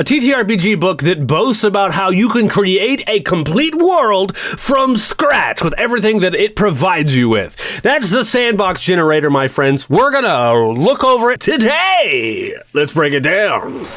A TTRPG book that boasts about how you can create a complete world from scratch with everything that it provides you with. That's the SandBox generator, my friends. We're gonna look over it today. Let's break it down.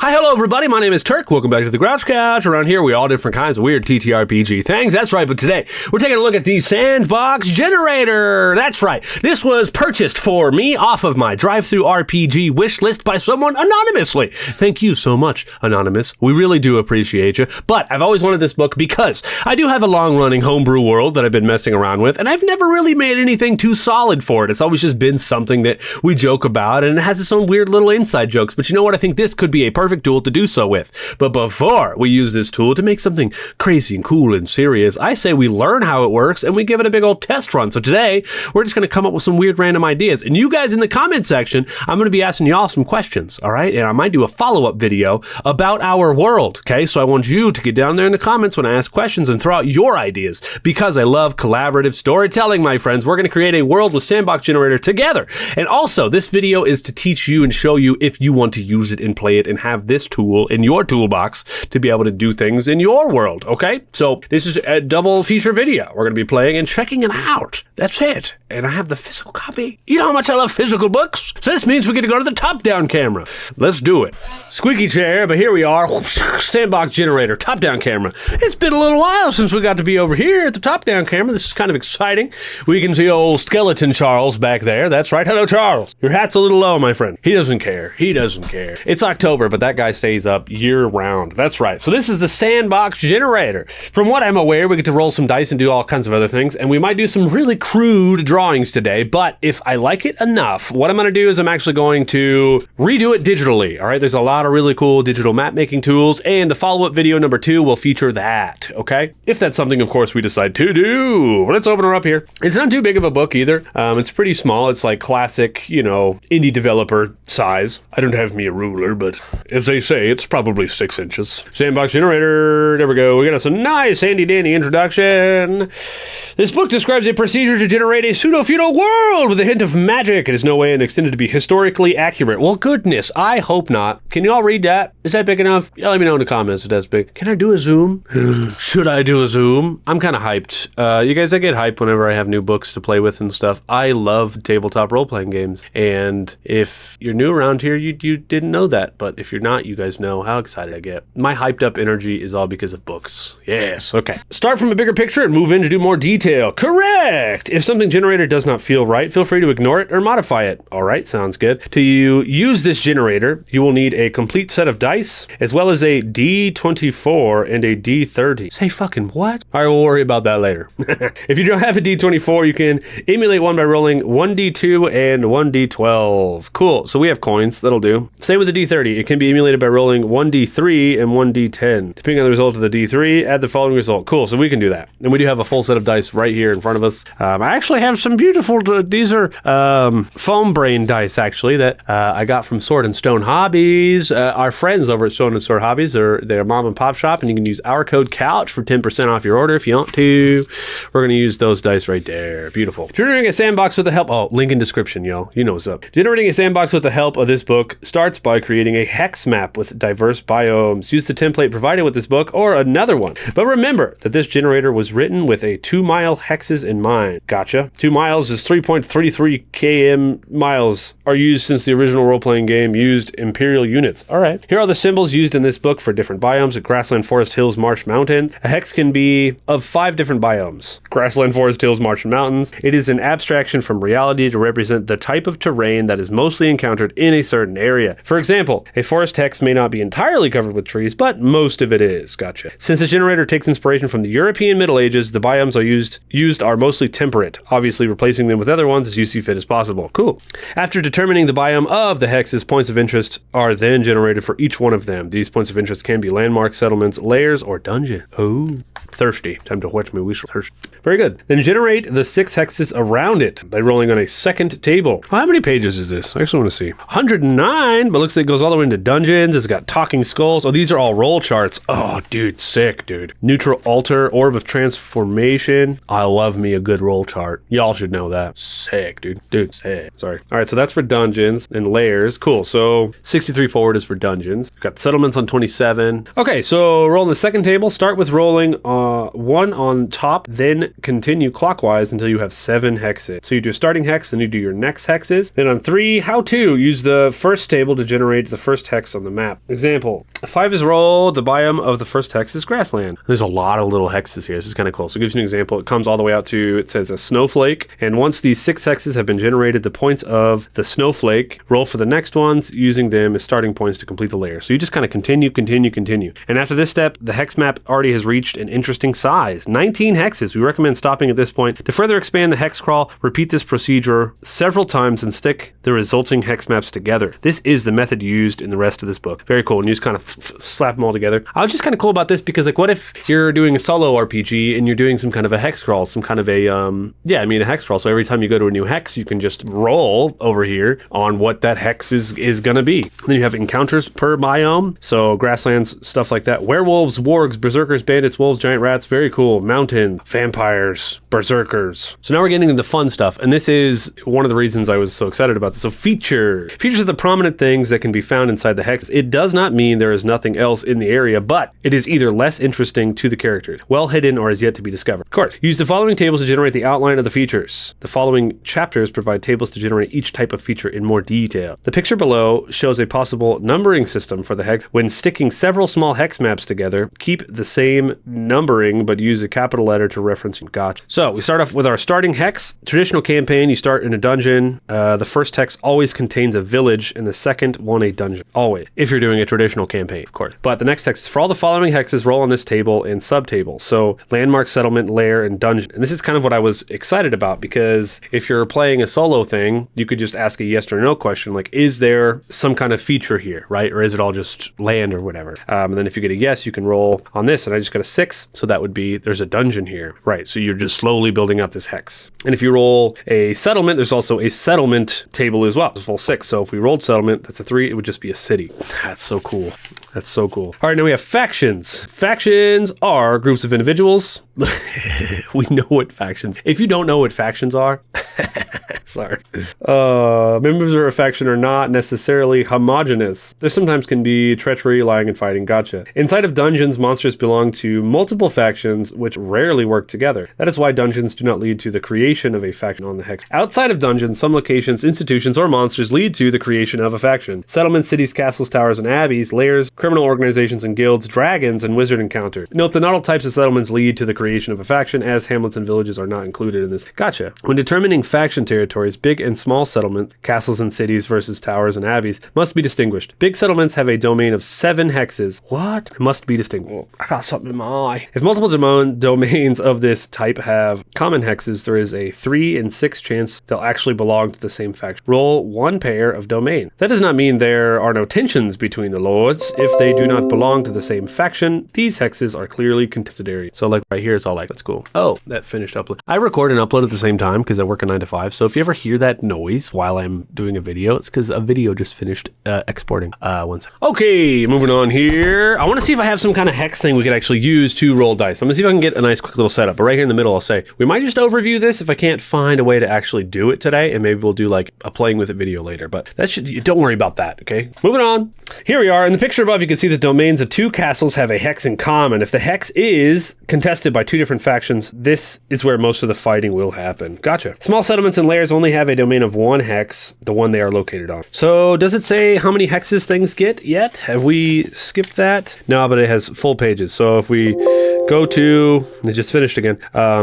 Hi, hello, everybody. My name is Turk. Welcome back to the Grouch Couch. Around here, we all different kinds of weird TTRPG things. That's right, but today, we're taking a look at the SandBox generator. That's right. This was purchased for me off of my drive-thru RPG wish list by someone anonymously. Thank you so much, Anonymous. We really do appreciate you. But I've always wanted this book because I do have a long-running homebrew world that I've been messing around with, and I've never really made anything too solid for it. It's always just been something that we joke about, and it has its own weird little inside jokes. But you know what? I think this could be a perfect tool to do so with. But before we use this tool to make something crazy and cool and serious, I say we learn how it works and we give it a big old test run. So today, we're just going to come up with some weird random ideas. And you guys in the comment section, I'm going to be asking y'all some questions, all right? And I might do a follow-up video about our world, okay? So I want you to get down there in the comments when I ask questions and throw out your ideas because I love collaborative storytelling, my friends. We're going to create a world with SandBox Generator together. And also, this video is to teach you and show you if you want to use it and play it and have this tool in your toolbox to be able to do things in your world, okay? So this is a double feature video. We're going to be playing and checking it out. That's it. And I have the physical copy. You know how much I love physical books? So this means we get to go to the top-down camera. Let's do it. Squeaky chair, but here we are. SandBox generator, top-down camera. It's been a little while since we got to be over here at the top-down camera. This is kind of exciting. We can see old skeleton Charles back there. That's right. Hello, Charles. Your hat's a little low, my friend. He doesn't care. He doesn't care. It's October, but that guy stays up year-round. That's right. So this is the SandBox generator. From what I'm aware, we get to roll some dice and do all kinds of other things, and we might do some really crude drawings today, but if I like it enough, what I'm going to do is I'm actually going to redo it digitally. All right, there's a lot of really cool digital map making tools, and the follow-up video number 2 will feature that, okay? If that's something, of course, we decide to do. Let's open her up here. It's not too big of a book either. It's pretty small. It's like classic, you know, indie developer size. I don't have me a ruler, but as they say, it's probably 6 inches. SandBox generator. There we go. We got us a nice handy-dandy introduction. This book describes a procedure to generate a pseudo-feudal world with a hint of magic. It is no way intended to be historically accurate. Well, goodness, I hope not. Can you all read that? Is that big enough? Yeah, let me know in the comments if that's big. Can I do a zoom? Should I do a zoom? I'm kind of hyped. You guys, I get hyped whenever I have new books to play with and stuff. I love tabletop role-playing games. And if you're new around here, you didn't know that. But if you're not, you guys know how excited I get. My hyped up energy is all because of books. Yes, okay. Start from a bigger picture and move in to do more detail. Correct! If something generator does not feel right, feel free to ignore it or modify it. All right, sounds good. To use this generator, you will need a complete set of dice, as well as a D24 and a D30. Say fucking what? All right, we'll worry about that later. If you don't have a D24, you can emulate one by rolling 1D2 and 1D12. Cool, so we have coins, that'll do. Same with the D30, it can be emulated by rolling 1D3 and 1D10. Depending on the result of the D3, add the following result. Cool, so we can do that. And we do have a full set of dice right here in front of us. I actually have some beautiful, these are foam brain dice actually that I got from Sword and Stone Hobbies. Our friends over at Sword and Stone Hobbies, they're a mom and pop shop, and you can use our code COUCH for 10% off your order if you want to. We're going to use those dice right there. Beautiful. Generating a sandbox with the help, link in description, yo. You know what's up. Generating a sandbox with the help of this book starts by creating a hex map with diverse biomes. Use the template provided with this book or another one. But remember that this generator was written with a 2-mile hexes in mind. Gotcha. 2 miles is 3.33 km miles are used since the original role-playing game used imperial units. All right. Here are the symbols used in this book for different biomes: a grassland, forest, hills, marsh, mountains. A hex can be of 5 different biomes: grassland, forest, hills, marsh, and mountains. It is an abstraction from reality to represent the type of terrain that is mostly encountered in a certain area. For example, a forest hex may not be entirely covered with trees, but most of it is. Gotcha. Since the generator takes inspiration from the European Middle Ages, the biomes used are mostly temperate, obviously replacing them with other ones as you see fit as possible. Cool. After determining the biome of the hexes, points of interest are then generated for each one of them. These points of interest can be landmarks, settlements, lairs, or dungeons. Oh, thirsty. Time to wet my whistle. Thirsty. Very good. Then generate the 6 hexes around it by rolling on a second table. Well, how many pages is this? I actually want to see. 109, but looks like it goes all the way into dungeons. dungeons. It's got talking skulls. Oh, these are all roll charts. Oh, dude, sick, dude. Neutral altar, orb of transformation. I love me a good roll chart. Y'all should know that. Sick, dude. Dude, sick. Sorry. All right, so that's for dungeons and layers. Cool. So 63 forward is for dungeons. We've got settlements on 27. Okay, so roll in the second table. Start with rolling 1 on top, then continue clockwise until you have 7 hexes. So you do a starting hex, then you do your next hexes. Then on 3, how to use the first table to generate the first hex on the map. Example, 5 is rolled, the biome of the first hex is grassland. There's a lot of little hexes here. This is kind of cool. So it gives you an example. It comes all the way out to, it says a snowflake. And once these 6 hexes have been generated, the points of the snowflake, roll for the next ones, using them as starting points to complete the layer. So you just kind of continue. And after this step, the hex map already has reached an interesting size. 19 hexes. We recommend stopping at this point. To further expand the hex crawl, repeat this procedure several times and stick the resulting hex maps together. This is the method used in the rest of this book. Very cool. And you just kind of slap them all together. I was just kind of cool about this because, like, what if you're doing a solo RPG and you're doing some kind of a hex crawl, some kind of a, a hex crawl. So every time you go to a new hex, you can just roll over here on what that hex is going to be. And then you have encounters per biome. So grasslands, stuff like that. Werewolves, wargs, berserkers, bandits, wolves, giant rats. Very cool. Mountain, vampires, berserkers. So now we're getting into the fun stuff. And this is one of the reasons I was so excited about this. So features are the prominent things that can be found inside the hex. It does not mean there is nothing else in the area, but it is either less interesting to the characters, well hidden, or is yet to be discovered. Of course, use the following tables to generate the outline of the features. The following chapters provide tables to generate each type of feature in more detail. The picture below shows a possible numbering system for the hex. When sticking several small hex maps together, keep the same numbering, but use a capital letter to reference. Gotcha. So we start off with our starting hex. Traditional campaign, you start in a dungeon. The first hex always contains a village, and the second one a dungeon. Always. If you're doing a traditional campaign, of course. But the next hex is for all the following hexes, roll on this table and subtable. So landmark, settlement, lair, and dungeon. And this is kind of what I was excited about, because if you're playing a solo thing, you could just ask a yes or no question, like, is there some kind of feature here, right? Or is it all just land or whatever? And then if you get a yes, you can roll on this, and I just got a 6. So that would be, there's a dungeon here, right? So you're just slowly building out this hex. And if you roll a settlement, there's also a settlement table as well. It's a full 6. So if we rolled settlement, that's a 3, it would just be a city. That's so cool. That's so cool. All right, now we have factions. Factions are groups of individuals. We know what factions. If you don't know what factions are, sorry. Members of a faction are not necessarily homogeneous. There sometimes can be treachery, lying, and fighting. Gotcha. Inside of dungeons, monsters belong to multiple factions, which rarely work together. That is why dungeons do not lead to the creation of a faction on the hex. Outside of dungeons, some locations, institutions, or monsters lead to the creation of a faction. Settlements, cities, castles, towers, and abbeys, lairs, criminal organizations and guilds, dragons, and wizard encounters. Note that not all types of settlements lead to the creation of a faction, as hamlets and villages are not included in this. Gotcha. When determining faction territories, big and small settlements, castles and cities versus towers and abbeys, must be distinguished. Big settlements have a domain of 7 hexes. What? Must be distinguished. I got something in my eye. If multiple domains of this type have common hexes, there is a 3 in 6 chance they'll actually belong to the same faction. Roll 1 pair of domain. That does not mean there are no tensions between the lords. If they do not belong to the same faction, these hexes are clearly contested areas. So like right here, it's all like, that's cool. Oh, that finished upload. I record and upload at the same time because I work a 9 to 5. So if you ever hear that noise while I'm doing a video, it's because a video just finished exporting. One second. Okay, moving on here. I want to see if I have some kind of hex thing we could actually use to roll dice. I'm gonna see if I can get a nice quick little setup. But right here in the middle, I'll say, we might just overview this if I can't find a way to actually do it today. And maybe we'll do like a playing with it video later. But that should, don't worry about that, okay? Moving on. Here we are. In the picture above, you can see the domains of 2 castles have a hex in common. If the hex is contested by 2 different factions, this is where most of the fighting will happen. Gotcha. Small settlements and lairs only have a domain of 1 hex, the one they are located on. So does it say how many hexes things get yet? Have we skipped that? No, but it has full pages. So if we go to, it just finished again,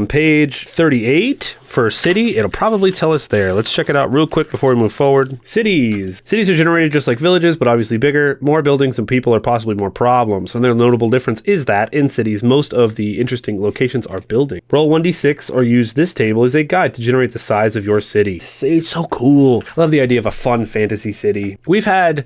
page 38 for city, it'll probably tell us there. Let's check it out real quick before we move forward. Cities. Cities are generated just like villages, but obviously bigger. More buildings and people are possibly more problems. Another notable difference is that in cities, most of the interesting locations are building. Roll 1d6 or use this table as a guide to generate the size of your city. It's so cool. I love the idea of a fun fantasy city. We've had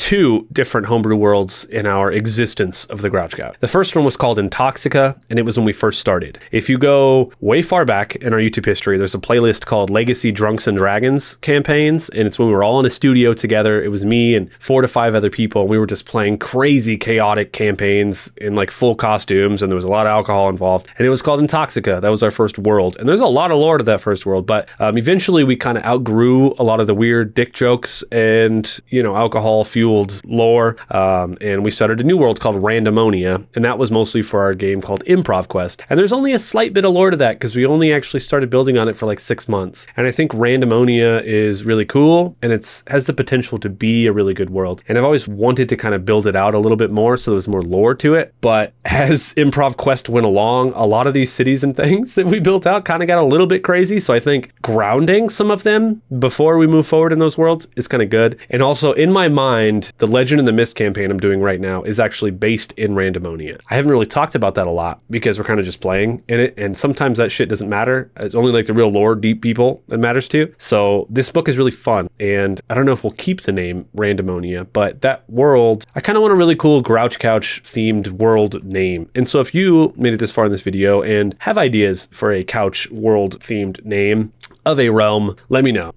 two different homebrew worlds in our existence of the Grouch Couch. The first one was called Intoxica, and it was when we first started. If you go way far back in our YouTube history, there's a playlist called Legacy Drunks and Dragons Campaigns, and it's when we were all in a studio together. It was me and 4 to 5 other people, and we were just playing crazy, chaotic campaigns in like full costumes, and there was a lot of alcohol involved, and it was called Intoxica. That was our first world, and there's a lot of lore to that first world, but eventually we kind of outgrew a lot of the weird dick jokes and, you know, alcohol-fueled lore, and we started a new world called Randomonia, and that was mostly for our game called Improv Quest. And there's only a slight bit of lore to that because we only actually started building on it for like 6 months. And I think Randomonia is really cool, and has the potential to be a really good world. And I've always wanted to kind of build it out a little bit more so there's more lore to it. But as Improv Quest went along, a lot of these cities and things that we built out kind of got a little bit crazy. So I think grounding some of them before we move forward in those worlds is kind of good. And also in my mind, the Legend in the Mist campaign I'm doing right now is actually based in Randomonia. I haven't really talked about that a lot because we're kind of just playing in it, and sometimes that shit doesn't matter. It's only like the real lore deep people that matters to. So this book is really fun, and I don't know if we'll keep the name Randomonia, but that world, I kind of want a really cool Grouch Couch themed world name. And so if you made it this far in this video and have ideas for a couch world themed name of a realm, let me know,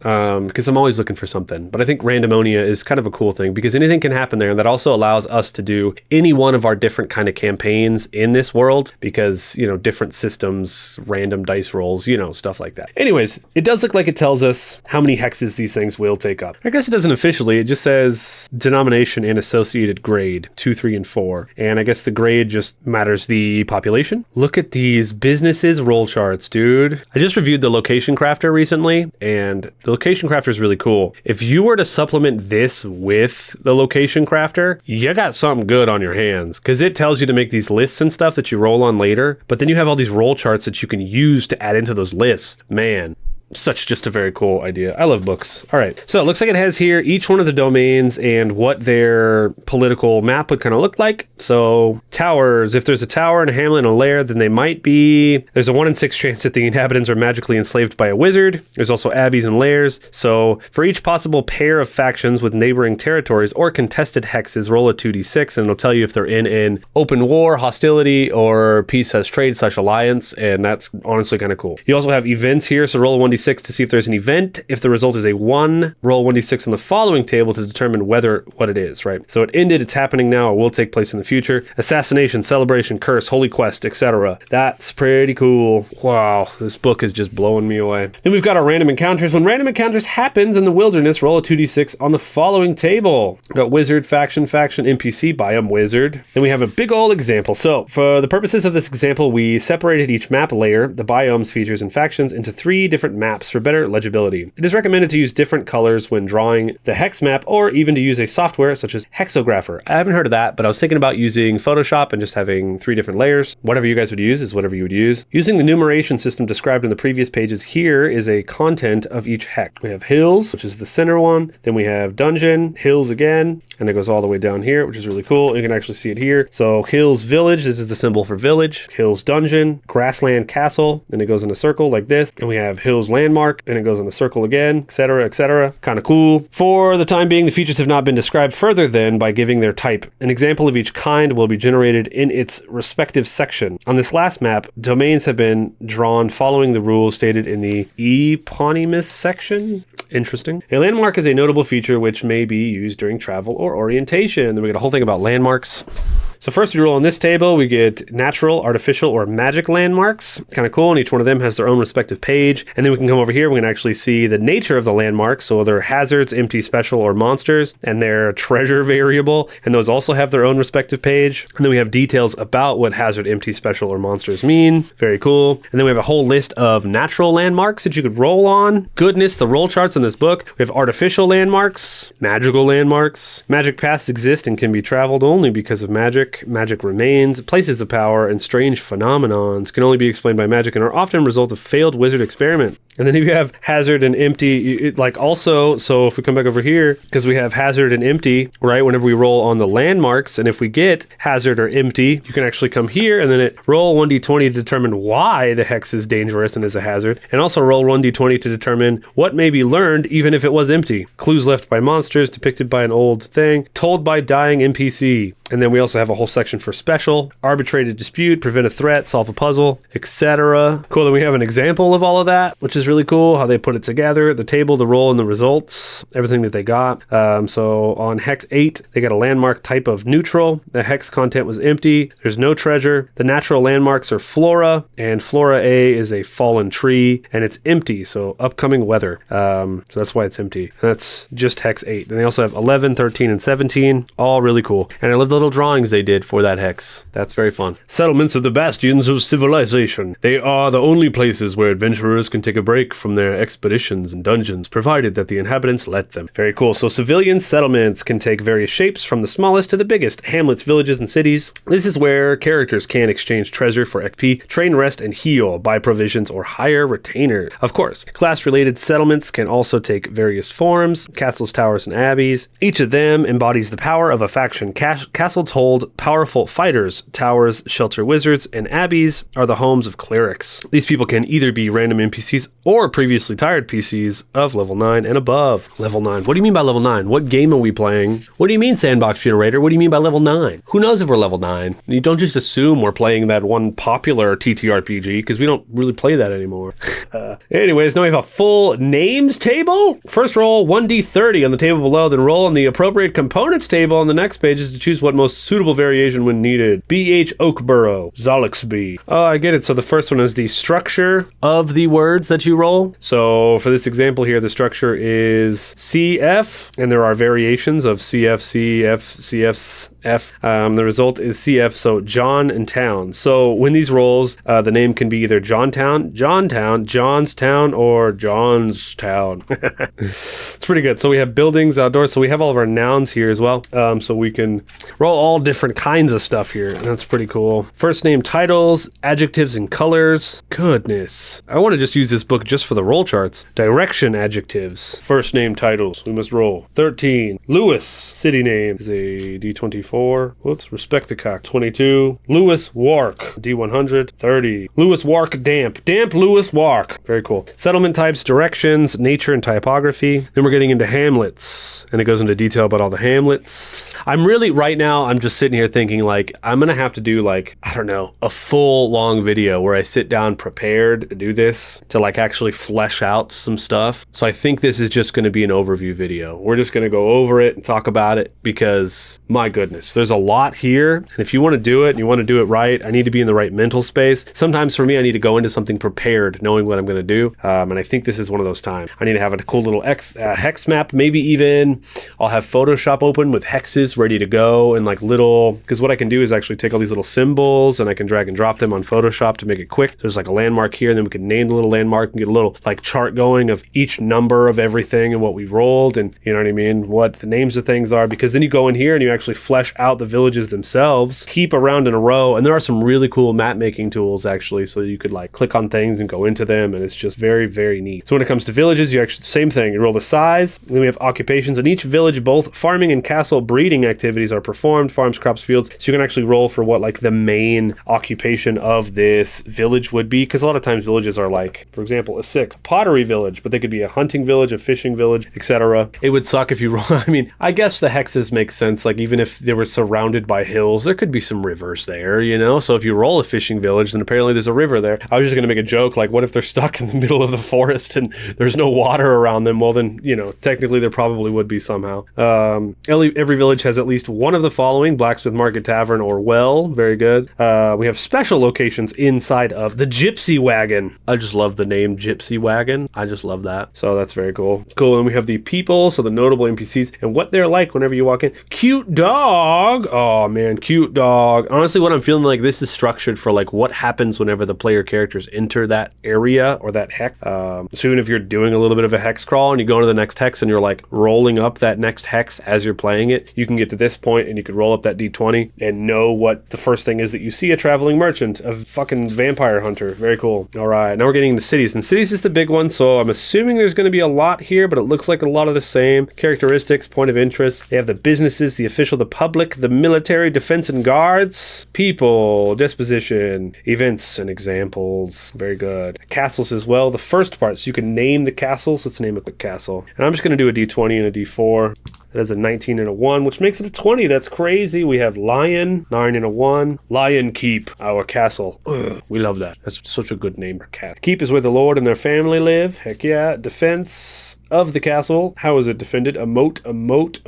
because I'm always looking for something. But I think Randomonia is kind of a cool thing because anything can happen there, and that also allows us to do any one of our different kind of campaigns in this world because, you know, different systems, random dice rolls, you know, stuff like that. Anyways, it does look like it tells us how many hexes these things will take up. I guess it doesn't officially, it just says denomination and associated grade 2, 3, and 4. And I guess the grade just matters the population. Look at these businesses roll charts, dude. I just reviewed the Location Crafter recently, and the Location Crafter is really cool. If you were to supplement this with the Location Crafter, you got something good on your hands because it tells you to make these lists and stuff that you roll on later, but then you have all these roll charts that you can use to add into those lists. Man, such just a very cool idea. I love books. All right. So it looks like it has here each one of the domains and what their political map would kind of look like. So towers, if there's a tower and a hamlet and a lair, then they might be, there's a 1 in 6 chance that the inhabitants are magically enslaved by a wizard. There's also abbeys and lairs. So for each possible pair of factions with neighboring territories or contested hexes, roll a 2d6 and it'll tell you if they're in an open war, hostility, or peace as trade/alliance. And that's honestly kind of cool. You also have events here. So roll a 1d6 to see if there's an event. If the result is a 1, roll 1d6 on the following table to determine what it is, right? So it ended, it's happening now, or will take place in the future. Assassination, celebration, curse, holy quest, etc. That's pretty cool. Wow, this book is just blowing me away. Then we've got our random encounters. When random encounters happens in the wilderness, roll a 2d6 on the following table. We've got wizard, faction, NPC, biome, wizard. Then we have a big old example. So for the purposes of this example, we separated each map layer, the biomes, features, and factions into 3 different maps for better legibility. It is recommended to use different colors when drawing the hex map, or even to use a software such as Hexographer. I haven't heard of that, but I was thinking about using Photoshop and just having 3 different layers. Whatever you guys would use is whatever you would use. Using the numeration system described in the previous pages, here is a content of each hex. We have hills, which is the center one. Then we have dungeon, hills again, and it goes all the way down here, which is really cool. You can actually see it here. So hills village, this is the symbol for village. Hills dungeon, grassland castle, and it goes in a circle like this. And we have hills landmark, and it goes in a circle again, etc., etc. Kind of cool. For the time being, the features have not been described further than by giving their type. An example of each kind will be generated in its respective section. On this last map, domains have been drawn following the rules stated in the eponymous section. Interesting. A landmark is a notable feature which may be used during travel or orientation. Then we got a whole thing about landmarks. So first we roll on this table, we get natural, artificial, or magic landmarks. Kind of cool, and each one of them has their own respective page. And then we can come over here, we can actually see the nature of the landmarks. So they're hazards, empty, special, or monsters, and their treasure variable. And those also have their own respective page. And then we have details about what hazard, empty, special, or monsters mean. Very cool. And then we have a whole list of natural landmarks that you could roll on. Goodness, the roll charts in this book. We have artificial landmarks, magical landmarks. Magic paths exist and can be traveled only because of magic. trick, magic remains, places of power, and strange phenomenons can only be explained by magic and are often a result of failed wizard experiment. And then if you have hazard and empty, so if we come back over here, because we have hazard and empty, right, whenever we roll on the landmarks, and if we get hazard or empty, you can actually come here and then roll 1d20 to determine why the hex is dangerous and is a hazard, and also roll 1d20 to determine what may be learned even if it was empty. Clues left by monsters, depicted by an old thing, told by dying NPC. And then we also have a whole section for special, arbitrate a dispute, prevent a threat, solve a puzzle, etc. Cool, then we have an example of all of that, which is really cool, how they put it together, the table, the roll, and the results, everything that they got. So on Hex 8, they got a landmark type of neutral. The Hex content was empty. There's no treasure. The natural landmarks are Flora, and Flora A is a fallen tree, and it's empty, so upcoming weather. So that's why it's empty. And that's just Hex 8. And they also have 11, 13, and 17, all really cool. And I love the little drawings they did for that hex. That's very fun. Settlements are the bastions of civilization. They are the only places where adventurers can take a break from their expeditions and dungeons, provided that the inhabitants let them. Very cool. So civilian settlements can take various shapes, from the smallest to the biggest. Hamlets, villages, and cities. This is where characters can exchange treasure for XP, train, rest, and heal, buy provisions, or hire retainers. Of course, class-related settlements can also take various forms, castles, towers, and abbeys. Each of them embodies the power of a faction. Castles hold powerful fighters, towers shelter wizards, and abbeys are the homes of clerics. These people can either be random NPCs or previously tired PCs of level 9 and above. Level 9. What do you mean by level 9? What game are we playing? What do you mean, SandBox Generator? What do you mean by level 9? Who knows if we're level 9? You don't just assume we're playing that one popular TTRPG, because we don't really play that anymore. Anyways, now we have a full names table. First roll 1d30 on the table below, then roll on the appropriate components table on the next page is to choose what most suitable variation when needed. BH Oakborough, Zolixby. Oh, I get it. So the first one is the structure of the words that you roll. So for this example here, the structure is CF, and there are variations of CF, CF, CF's F. The result is CF, so John and Town. So when these rolls, the name can be either Johntown, Johnstown, or Johnstown. It's pretty good. So we have buildings, outdoors. So we have all of our nouns here as well. So we can roll all different kinds of stuff here, and that's pretty cool. First name titles, adjectives, and colors. Goodness. I want to just use this book just for the roll charts. Direction adjectives. First name titles. We must roll. 13. Lewis. City name is a D24. Whoops. Respect the cock. 22. Lewis Wark. D100. 30. Lewis Wark Damp. Damp Lewis Wark. Very cool. Settlement types, directions, nature, and typography. Then we're getting into hamlets, and it goes into detail about all the hamlets. I'm really, right now, I'm just sitting here thinking, like, I'm gonna have to do, like, I don't know, a full long video where I sit down prepared to do this, to like actually flesh out some stuff. So I think this is just gonna be an overview video. We're just gonna go over it and talk about it, because my goodness, there's a lot here. And if you wanna do it and you wanna do it right, I need to be in the right mental space. Sometimes for me, I need to go into something prepared, knowing what I'm gonna do. And I think this is one of those times. I need to have a cool little hex map, maybe even I'll have Photoshop open with hexes ready to go, and like little, because what I can do is actually take all these little symbols and I can drag and drop them on Photoshop to make it quick. There's like a landmark here, and then we can name the little landmark and get a little like chart going of each number of everything and what we rolled, and you know what I mean, what the names of things are, because then you go in here and you actually flesh out the villages themselves, keep around in a row, and there are some really cool map making tools actually, so you could like click on things and go into them, and it's just very, very neat. So when it comes to villages, you actually, same thing, you roll the size, then we have occupations. In each village, both farming and castle breeding activities are performed, farms, crops, fields, so you can actually roll for what like the main occupation of this village would be, because a lot of times villages are like, for example, a 6 pottery village, but they could be a hunting village, a fishing village, etc. It would suck if you roll, I mean, I guess the hexes make sense, like even if they were surrounded by hills, there could be some rivers there, you know, so if you roll a fishing village, then apparently there's a river there. I was just gonna make a joke, like what if they're stuck in the middle of the forest and there's no water around them? Well then, you know, technically there probably would be somehow. Every village has at least one of the following: blacksmith, market, tavern, or well. Very good. We have special locations inside of the Gypsy Wagon. I just love the name Gypsy Wagon. I just love that. So that's very cool. Cool. And we have the people, so the notable NPCs and what they're like whenever you walk in. Cute dog. dog. Oh man, cute dog. Honestly, what I'm feeling like this is structured for like what happens whenever the player characters enter that area or that hex. So even if you're doing a little bit of a hex crawl and you go to the next hex and you're like rolling up that next hex as you're playing it, you can get to this point and you could roll up that d20 and know what the first thing is that you see: a traveling merchant, a fucking vampire hunter. Very cool. All right, now we're getting into cities, and cities is the big one, so I'm assuming there's going to be a lot here, but it looks like a lot of the same characteristics. Point of interest: they have the businesses, the official, the public, the military, defense and guards, people, disposition, events and examples. Very good. Castles as well, the first part, so you can name the castles. Let's name a quick castle, and I'm just going to do a d20 and a d4. That is a 19 and a 1, which makes it a 20. That's crazy. We have Lion, 9 and a 1. Lion Keep, our castle. Ugh, we love that. That's such a good name for cat. Keep is where the lord and their family live. Heck yeah. Defense of the castle. How is it defended? A moat, a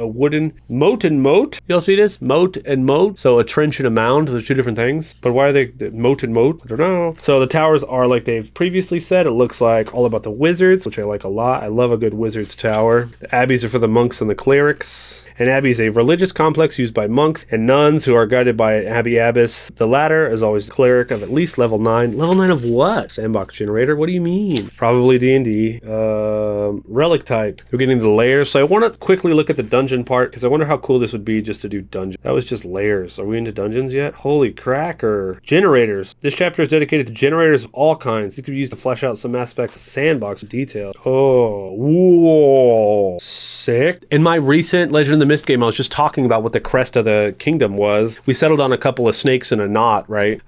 wooden moat and moat. You'll see this? Moat and moat. So a trench and a mound. Those are two different things. But why are they moat and moat? I don't know. So the towers are like they've previously said. It looks like all about the wizards, which I like a lot. I love a good wizard's tower. The abbeys are for the monks and the clerics. An abbey is a religious complex used by monks and nuns who are guided by an abbey abbess. The latter is always the cleric of at least level 9. Level 9 of what? SandBox generator? What do you mean? Probably D&D. Relic type. We're getting the layers. So I want to quickly look at the dungeon part because I wonder how cool this would be just to do dungeon. That was just layers. Are we into dungeons yet? Holy cracker. Generators. This chapter is dedicated to generators of all kinds. It could be used to flesh out some aspects of SandBox detail. Oh, whoa. Sick. In my recent Legend of the Mist game, I was just talking about what the crest of the kingdom was. We settled on a couple of snakes in a knot, right?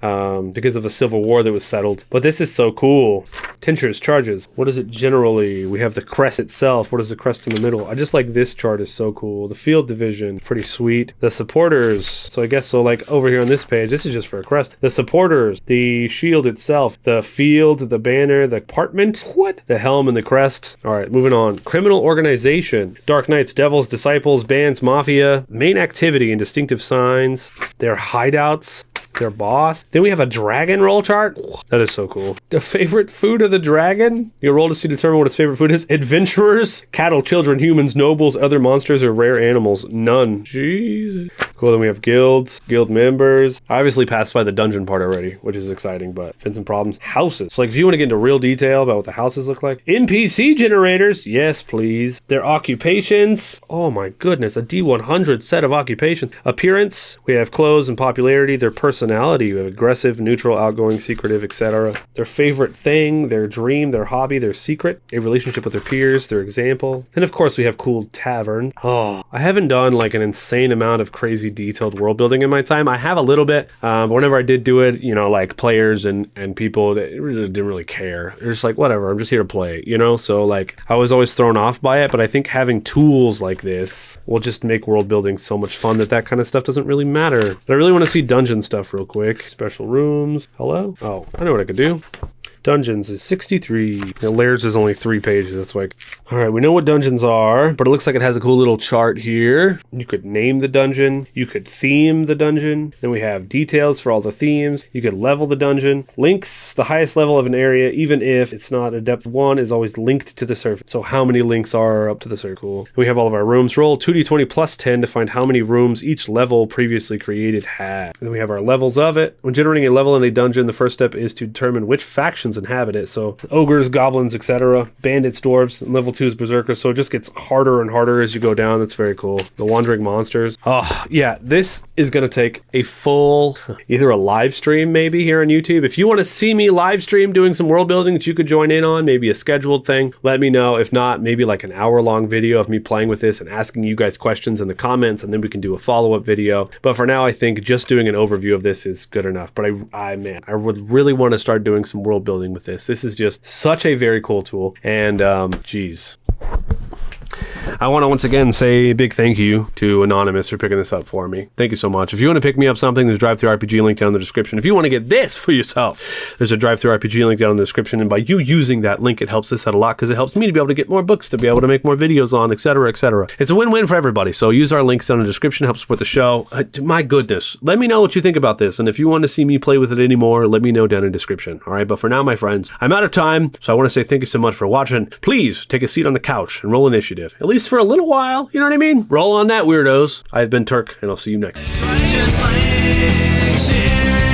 Because of a civil war that was settled. But this is so cool. Tinctures, charges. What is it generally? We have the crest itself. What is the crest in the middle? I just like this chart is so cool. The field division, pretty sweet. The supporters. So I guess so like over here on this page, this is just for a crest. The supporters, the shield itself, the field, the banner, the apartment. What? The helm and the crest. All right, moving on. Criminal organization. Dark Knights, Devils, Disciples, Bands, Mafia. Main activity and distinctive signs. Their hideouts. Their boss. Then we have a dragon roll chart. That is so cool. The favorite food of the dragon. You roll to see determine what its favorite food is. Adventurers, cattle, children, humans, nobles, other monsters, or rare animals. None. Jeez. Cool. Then we have guilds, guild members. I obviously passed by the dungeon part already, which is exciting, but been some problems. Houses. So like if you want to get into real detail about what the houses look like. NPC generators. Yes, please. Their occupations. Oh my goodness. A D100 set of occupations. Appearance. We have clothes and popularity. Their personality. We have aggressive, neutral, outgoing, secretive, etc. Their favorite thing, their dream, their hobby, their secret, a relationship with their peers, their example. And of course we have cool tavern. Oh, I haven't done like an insane amount of crazy detailed world building in my time. I have a little bit, but whenever I did do it, you know, like players and people that really didn't really care. They're just like, whatever, I'm just here to play, you know? So like I was always thrown off by it, but I think having tools like this will just make world building so much fun that kind of stuff doesn't really matter. But I really want to see dungeon stuff real quick. Special rooms. Hello? Oh, I know what I could do. Dungeons is 63. Now, layers is only 3 pages. That's like, all right, we know what dungeons are, but it looks like it has a cool little chart here. You could name the dungeon. You could theme the dungeon. Then we have details for all the themes. You could level the dungeon. Links, the highest level of an area, even if it's not a depth 1, is always linked to the surface. So how many links are up to the surface? Cool. We have all of our rooms. Roll 2d20 plus 10 to find how many rooms each level previously created had. Then we have our levels of it. When generating a level in a dungeon, the first step is to determine which factions inhabit it. So ogres, goblins, etc. Bandits, dwarves, and level 2 is berserkers. So it just gets harder and harder as you go down. That's very cool. The wandering monsters. Oh yeah, this is gonna take a full either a live stream maybe here on YouTube. If you want to see me live stream doing some world building that you could join in on, maybe a scheduled thing, let me know. If not, maybe like an hour-long video of me playing with this and asking you guys questions in the comments, and then we can do a follow-up video. But for now, I think just doing an overview of this is good enough. But I would really want to start doing some world building with this. This is just such a very cool tool. And geez. I want to once again say a big thank you to Anonymous for picking this up for me. Thank you so much. If you want to pick me up something, there's a Drive-Thru-RPG link down in the description. If you want to get this for yourself, there's a Drive-Thru-RPG link down in the description. And by you using that link, it helps us out a lot because it helps me to be able to get more books, to be able to make more videos on, etc., etc. It's a win-win for everybody. So use our links down in the description, help support the show. My goodness, let me know what you think about this. And if you want to see me play with it anymore, let me know down in the description. All right, but for now, my friends, I'm out of time. So I want to say thank you so much for watching. Please take a seat on the couch and roll initiative. At least least for a little while. You know what I mean? Roll on that, weirdos. I've been Turk, and I'll see you next. Just like sharing.